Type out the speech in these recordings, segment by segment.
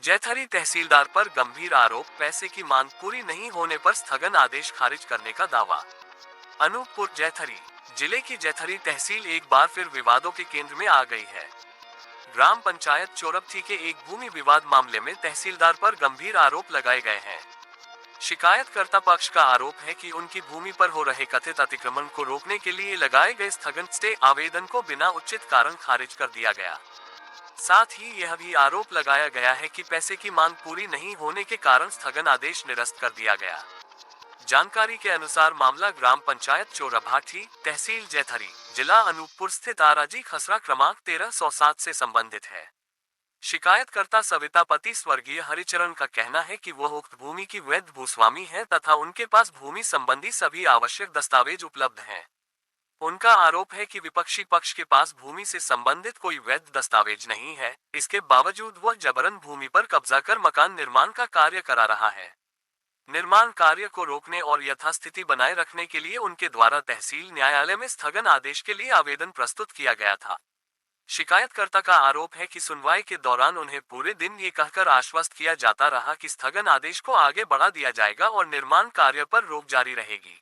जैथरी तहसीलदार पर गंभीर आरोप, पैसे की मांग पूरी नहीं होने पर स्थगन आदेश खारिज करने का दावा। अनूपपुर जैथरी जिले की जैथरी तहसील एक बार फिर विवादों के केंद्र में आ गई है। ग्राम पंचायत चोरपथी के एक भूमि विवाद मामले में तहसीलदार पर गंभीर आरोप लगाए गए हैं। शिकायतकर्ता पक्ष का आरोप है कि उनकी भूमि पर हो रहे कथित अतिक्रमण को रोकने के लिए लगाए गए स्थगन स्टे आवेदन को बिना उचित कारण खारिज कर दिया गया। साथ ही यह भी आरोप लगाया गया है कि पैसे की मांग पूरी नहीं होने के कारण स्थगन आदेश निरस्त कर दिया गया। जानकारी के अनुसार मामला ग्राम पंचायत चोरभाठी, तहसील जैथरी, जिला अनूपपुर स्थित आराजी खसरा क्रमांक 1307 से संबंधित है। शिकायतकर्ता सविता पति स्वर्गीय हरिचरण का कहना है कि वह उक्त भूमि की वैध भूस्वामी है तथा उनके पास भूमि संबंधी सभी आवश्यक दस्तावेज उपलब्ध हैं। उनका आरोप है कि विपक्षी पक्ष के पास भूमि से संबंधित कोई वैध दस्तावेज नहीं है, इसके बावजूद वह जबरन भूमि पर कब्जा कर मकान निर्माण का कार्य करा रहा है। निर्माण कार्य को रोकने और यथास्थिति बनाए रखने के लिए उनके द्वारा तहसील न्यायालय में स्थगन आदेश के लिए आवेदन प्रस्तुत किया गया था। शिकायतकर्ता का आरोप है कि सुनवाई के दौरान उन्हें पूरे दिन ये कहकर आश्वस्त किया जाता रहा कि स्थगन आदेश को आगे बढ़ा दिया जाएगा और निर्माण कार्य पर रोक जारी रहेगी,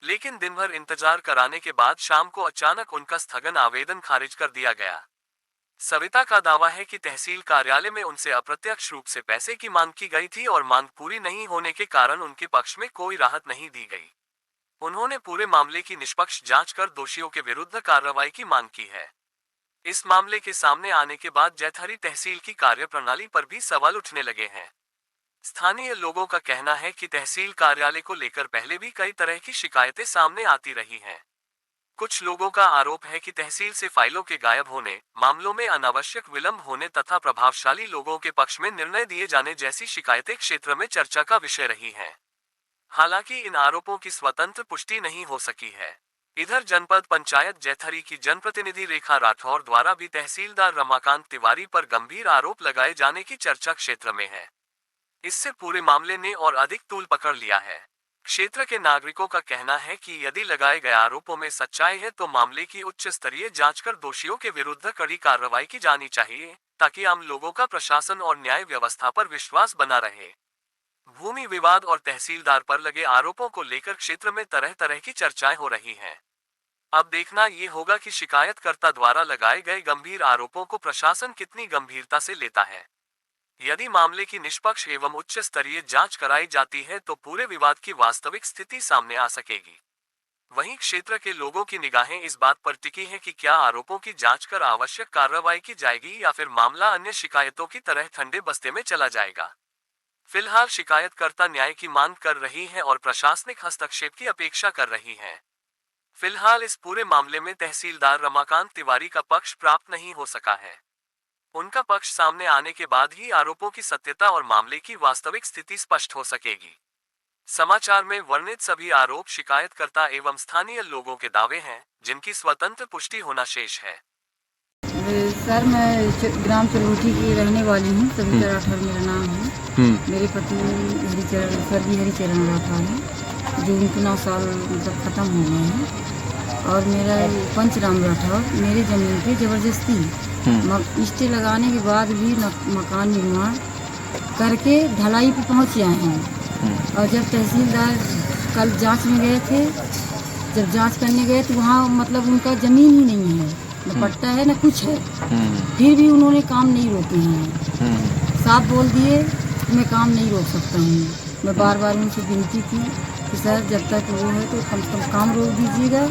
लेकिन दिन भर इंतजार कराने के बाद शाम को अचानक उनका स्थगन आवेदन खारिज कर दिया गया। सविता का दावा है कि तहसील कार्यालय में उनसे अप्रत्यक्ष रूप से पैसे की मांग की गई थी और मांग पूरी नहीं होने के कारण उनके पक्ष में कोई राहत नहीं दी गई। उन्होंने पूरे मामले की निष्पक्ष जांच कर दोषियों के विरुद्ध कार्रवाई की मांग की है। इस मामले के सामने आने के बाद जैथरी तहसील की कार्यप्रणाली पर भी सवाल उठने लगे हैं। स्थानीय लोगों का कहना है कि तहसील कार्यालय को लेकर पहले भी कई तरह की शिकायतें सामने आती रही हैं। कुछ लोगों का आरोप है कि तहसील से फाइलों के गायब होने, मामलों में अनावश्यक विलंब होने तथा प्रभावशाली लोगों के पक्ष में निर्णय दिए जाने जैसी शिकायतें क्षेत्र में चर्चा का विषय रही हैं। हालांकि इन आरोपों की स्वतंत्र पुष्टि नहीं हो सकी है। इधर जनपद पंचायत जैथरी की जनप्रतिनिधि रेखा राठौर द्वारा भी तहसीलदार रमाकांत तिवारी पर गंभीर आरोप लगाए जाने की चर्चा क्षेत्र में है। इससे पूरे मामले ने और अधिक तूल पकड़ लिया है। क्षेत्र के नागरिकों का कहना है कि यदि लगाए गए आरोपों में सच्चाई है तो मामले की उच्च स्तरीय जांच कर दोषियों के विरुद्ध कड़ी कार्रवाई की जानी चाहिए, ताकि आम लोगों का प्रशासन और न्याय व्यवस्था पर विश्वास बना रहे। भूमि विवाद और तहसीलदार पर लगे आरोपों को लेकर क्षेत्र में तरह तरह की चर्चाएं हो रही हैं। अब देखना ये होगा कि शिकायतकर्ता द्वारा लगाए गए गंभीर आरोपों को प्रशासन कितनी गंभीरता से लेता है। यदि मामले की निष्पक्ष एवं उच्च स्तरीय जांच कराई जाती है तो पूरे विवाद की वास्तविक स्थिति सामने आ सकेगी। वहीं क्षेत्र के लोगों की निगाहें इस बात पर टिकी हैं कि क्या आरोपों की जांच कर आवश्यक कार्रवाई की जाएगी या फिर मामला अन्य शिकायतों की तरह ठंडे बस्ते में चला जाएगा। फिलहाल शिकायतकर्ता न्याय की मांग कर रही है और प्रशासनिक हस्तक्षेप की अपेक्षा कर रही है। फिलहाल इस पूरे मामले में तहसीलदार रमाकांत तिवारी का पक्ष प्राप्त नहीं हो सका है। उनका पक्ष सामने आने के बाद ही आरोपों की सत्यता और मामले की वास्तविक स्थिति स्पष्ट हो सकेगी। समाचार में वर्णित सभी आरोप शिकायतकर्ता एवं स्थानीय लोगों के दावे हैं, जिनकी स्वतंत्र पुष्टि होना शेष है। सर, मैं ग्राम चोरभाठी की रहने वाली हूँ। सविता राठौर मेरा नाम है। मेरे पति स्वर्गीय हरिचरण राठौर है, जो 19 साल मतलब खत्म हो गए हैं। और मेरा पंचराम राठौर मेरे जमीन पे जबरदस्ती स्टे लगाने के बाद भी मकान निर्माण करके ढलाई पे पहुँच आए हैं। और जब तहसीलदार कल जांच में गए थे, जब जांच करने गए तो वहाँ मतलब उनका ज़मीन ही नहीं है, न पट्टा है न कुछ है। फिर भी उन्होंने काम नहीं रोके हैं। साफ बोल दिए मैं काम नहीं रोक सकता हूँ। मैं बार बार उनसे विनती की कि सर जब तक वो है तो कम से कम काम रोक दीजिएगा,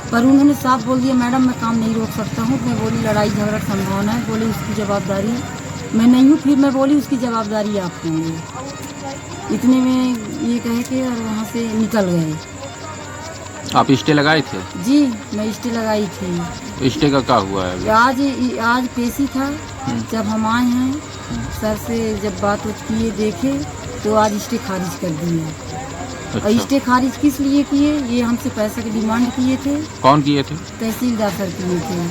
पर उन्होंने साफ बोल दिया मैडम मैं काम नहीं रोक सकता हूँ। मैं बोली लड़ाई झगड़ा संभावना है, बोली उसकी जवाबदारी मैं नहीं हूँ। फिर मैं बोली उसकी जवाबदारी आप होंगे। इतने में ये कह के और वहाँ से निकल गए। आप स्टे लगाए थे? जी, मैं स्टे लगाई थी। स्टे का क्या हुआ है? आज पेशी था। जब हम आए हैं सर से जब बात किए देखे तो आज स्टे खारिज कर दिए। अच्छा। और स्टे खारिज किस लिए किए? ये हमसे पैसे की डिमांड किए थे। कौन किए थे? तहसीलदार सर किए थे।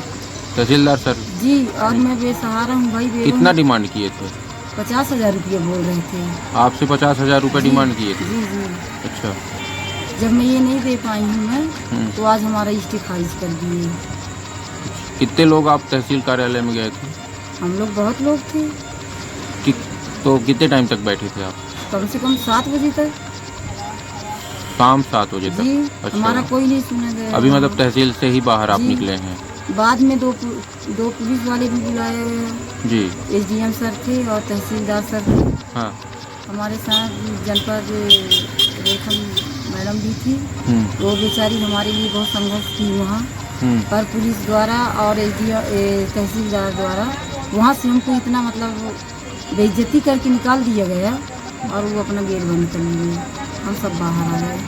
तहसीलदार सर? जी, और मैं बेसहारा हूँ भाई। कितना डिमांड किए थे? 50,000 रुपये बोल रहे थे। आपसे 50,000 रुपये डिमांड किए थे? जी जी। अच्छा। जब मैं ये नहीं दे पाई हूँ मैं तो आज हमारा स्टे खारिज कर दिए। कितने लोग आप तहसील कार्यालय में गए थे? हम लोग बहुत लोग थे। तो कितने टाइम तक बैठे थे आप? कम से कम 7 बजे तक। शाम 7 बजे जी, तक? अच्छा। हमारा कोई नहीं सुना गया। अभी मतलब तहसील से ही बाहर आप जी। निकले हैं? बाद में दो पुलिस वाले भी बुलाए हुए हैं। जी। SDM सर थे और तहसीलदार सर थे। हाँ। हमारे साथ जनपद रेखम मैडम भी थी। वो बेचारी हमारे लिए बहुत संघर्ष की वहाँ, पर पुलिस द्वारा और तहसीलदार द्वारा वहाँ से हमको इतना मतलब बेइज्जती करके निकाल दिया गया और वो अपना गेट बंद कर लिए। हम सब बाहर आ गए।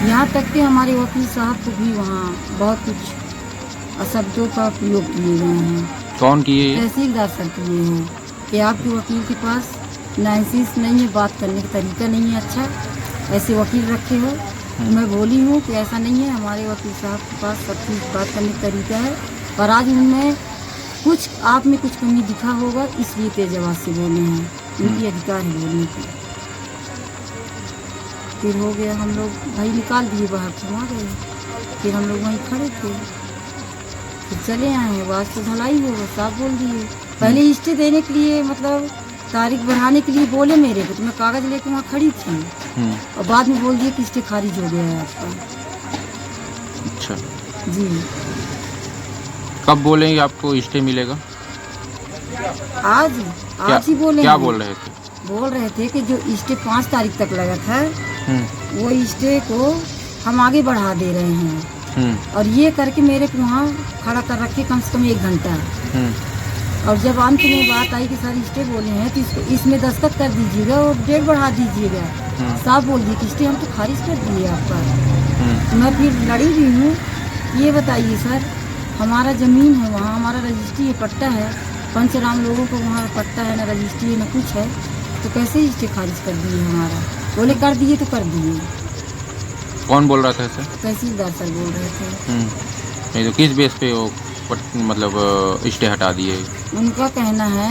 यहाँ तक कि हमारे वकील साहब को भी वहाँ बहुत कुछ अशब्दों का प्रयोग किए गए हैं। कौन किए? तहसीलदार सर किए हैं कि आपके वकील के पास लाइसेंस नहीं है, बात करने का तरीका नहीं है, अच्छा ऐसे वकील रखे हो। तो मैं बोली हूँ कि ऐसा नहीं है, हमारे वकील साहब के पास सब चीज़ बात करने का तरीका है, पर आज उनमें कुछ आप में कुछ कमी दिखा होगा, इसलिए तेज आवाज़ से बोले हैं। उनकी अधिकार है बोलने की। फिर हो गया, हम लोग भाई निकाल दिए बाहर से, आ गए। फिर हम लोग वहीं खड़े थे, फिर चले आए हैं। आवाज़ तो ढलाई होगा, साफ बोल दिए। पहले स्टे देने के लिए मतलब तारीख बढ़ाने के लिए बोले मेरे को, तो मैं कागज़ लेके वहाँ खड़ी थी और बाद में बोल दिए कि स्टे खारिज हो गया है आपका। अच्छा जी। कब बोलेंगे आपको स्टे मिलेगा? आज ही बोले। क्या बोल रहे थे? बोल रहे थे कि जो स्टे 5 तारीख तक लगा था वो स्टे को हम आगे बढ़ा दे रहे हैं। और ये करके मेरे को वहाँ खड़ा कर रखे कम से कम 1 घंटा। और जब अंत में बात आई कि सर स्टे बोले हैं तो इसमें दस्तखत कर दीजिएगा और डेट बढ़ा दीजिएगा। साहब बोल दिए कि स्टे हम तो खारिज कर दिए आपका। मैं फिर लड़ी भी हूँ। ये बताइए सर, हमारा ज़मीन है वहाँ, हमारा रजिस्ट्री है, पट्टा है, पंचराम लोगों को वहाँ पट्टा है, ना रजिस्ट्री है, ना कुछ है, तो कैसे स्टे खारिज कर दिए हमारा? बोले कर दिए तो कर दिए। कौन बोल रहा था सर? तहसीलदार सर बोल रहे थे। नहीं तो किस बेस पे वो मतलब स्टे हटा दिए? उनका कहना है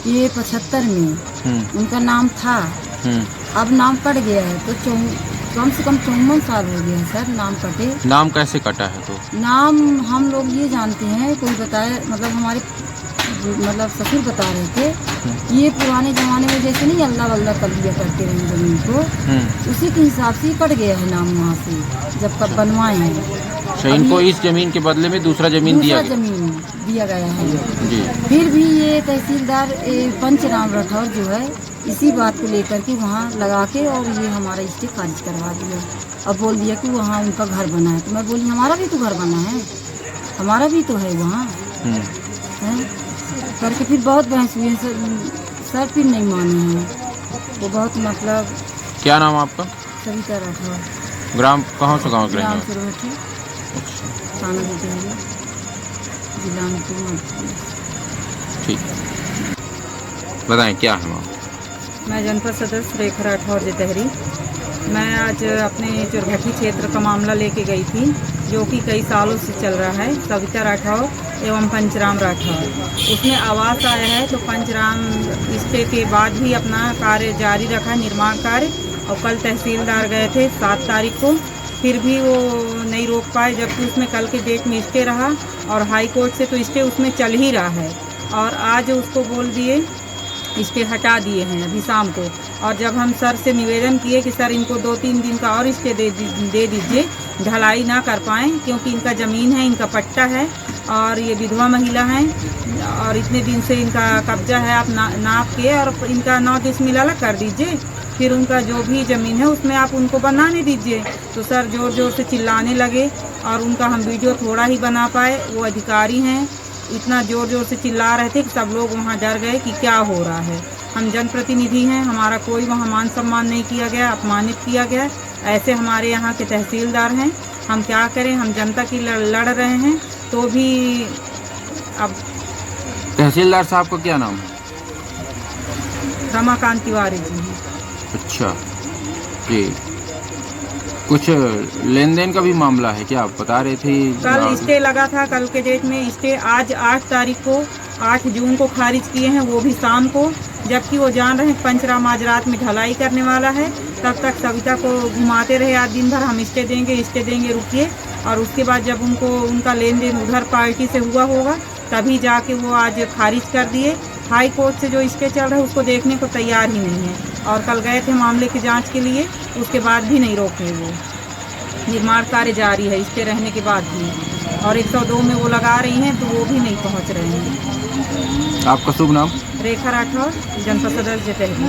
कि ये 75 में उनका नाम था, अब नाम कट गया है, तो कम से कम 54 साल हो गया है सर नाम कटे। नाम कैसे कटा है? तो नाम हम लोग ये जानते हैं, कोई बताया, मतलब हमारे मतलब ससुर बता रहे थे, ये पुराने ज़माने में जैसे नहीं अल्लाह वल्लाह कर लिया करते रहे ज़मीन को, उसी के हिसाब से कट गया है नाम वहाँ से जब कब बनवाए हैं। अच्छा, इनको इस ज़मीन के बदले में दूसरा ज़मीन दिया गया है जी। फिर भी ये तहसीलदार पंचराम राठौर जो है इसी बात को लेकर के वहाँ लगा के और ये हमारा स्टे खारिज करवा दिया। अब बोल दिया कि वहाँ उनका घर बना है, तो मैं बोली हमारा भी तो घर बना है, हमारा भी तो है वहाँ है करके फिर बहुत बहस हुई है सर, फिर नहीं माने हैं वो बहुत मतलब। क्या नाम आपका? सविता राठौर। ग्राम कहाँ से गाँव? ग्राम चुरवटी, थाना जिला ठीक। बताएं क्या है वहाँ? मैं जनपद सदस्य रेखा राठौर जितहरी। मैं आज अपने चुरघटी क्षेत्र का मामला लेके गई थी, जो कि कई सालों से चल रहा है। सविता राठौर एवं पंचराम राठौर, उसमें आवाज़ आया है, तो पंचराम स्टे के बाद भी अपना कार्य जारी रखा, निर्माण कार्य। और कल तहसीलदार गए थे 7 तारीख को, फिर भी वो नहीं रोक पाए, जबकि उसमें कल के डेट में स्टे रहा और हाई कोर्ट से तो स्टे उसमें चल ही रहा है। और आज उसको बोल दिए, स्टे हटा दिए हैं अभी शाम को। और जब हम सर से निवेदन किए कि सर इनको 2-3 दिन का और स्टे दे दीजिए, ढलाई ना कर पाएँ, क्योंकि इनका ज़मीन है, इनका पट्टा है और ये विधवा महिला हैं और इतने दिन से इनका कब्जा है, आप नाप के और इनका 9 डिसमिल अलग कर दीजिए, फिर उनका जो भी ज़मीन है उसमें आप उनको बनाने दीजिए। तो सर ज़ोर ज़ोर से चिल्लाने लगे और उनका हम वीडियो थोड़ा ही बना पाए। वो अधिकारी हैं, इतना ज़ोर ज़ोर से चिल्ला रहे थे कि सब लोग वहाँ डर गए कि क्या हो रहा है। हम जनप्रतिनिधि हैं, हमारा कोई वहाँ मान सम्मान नहीं किया गया, अपमानित किया गया। ऐसे हमारे यहाँ के तहसीलदार हैं, हम क्या करें, हम जनता की लड़ रहे हैं, तो भी अब। तहसीलदार साहब का क्या नाम है? रमाकांत तिवारी जी हैं। अच्छा जी। कुछ लेन देन का भी मामला है क्या, आप बता रहे थे? कल स्टे लगा था, कल के डेट में स्टे आज 8 तारीख को 8 जून को खारिज किए हैं, वो भी शाम को, जबकि वो जान रहे हैं पंचराम आज रात में ढलाई करने वाला है। तब तक सविता को घुमाते रहे आज दिन भर, हम स्टे देंगे रुकिए। और उसके बाद जब उनका लेन देन उधर पार्टी से हुआ होगा, तभी जाके वो आज खारिज कर दिए हाई कोर्ट से जो स्टे चल रहा है उसको देखने को तैयार ही नहीं है। और कल गए थे मामले की जांच के लिए, उसके बाद भी नहीं रोके वो। निर्माण कार्य जारी है स्टे रहने के बाद भी, और 102 में वो लगा रही हैं तो वो भी नहीं पहुंच रहे हैं। आपका शुभ नाम? रेखा राठौर, जनपद सदस्य जतहरी।